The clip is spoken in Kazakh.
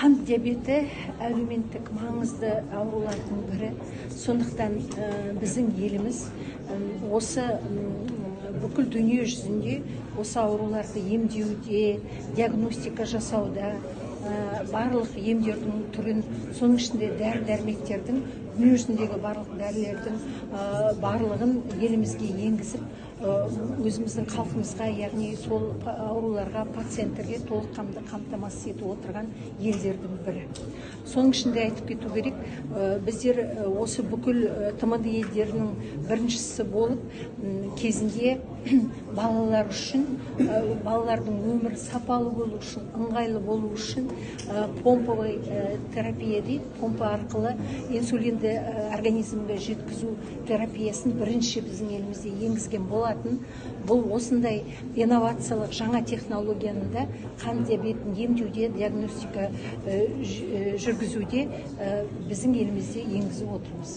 Қант диабеті әлеуметтік маңызды аурулардың бірі. Сондықтан біздің еліміз осы бүкіл дүние жүзінде осы ауруларды емдеуде, диагностика жасауда, барлық емдердің түрін, соның ішінде дәрі-дәрмектердің, дүние жүзіндегі барлық дәрілердің барлығын елімізге енгізіп, өзіміздің халқымызға, яғни сол ауруларға, пациенттерге толыққанды қамтамасыз етіп отырған елдердің бірі. Соның ішінде айтып кету керек, біздер осы бүкіл ТМД елдерінің біріншісі болып, кезінде балалар үшін, балалардың өмірі сапалы болу үшін, ыңғайлы болу үшін помповый терапия дейді, помпа арқылы инсулинді организмге жеткізу терапиясын бірінші біздің елімізде енгізген болатын. Бұл осындай инновациялық жаңа технологияны қант диабетін емдеуде, диагностика жүргізуде біздің елімізде енгізіп отырмыз.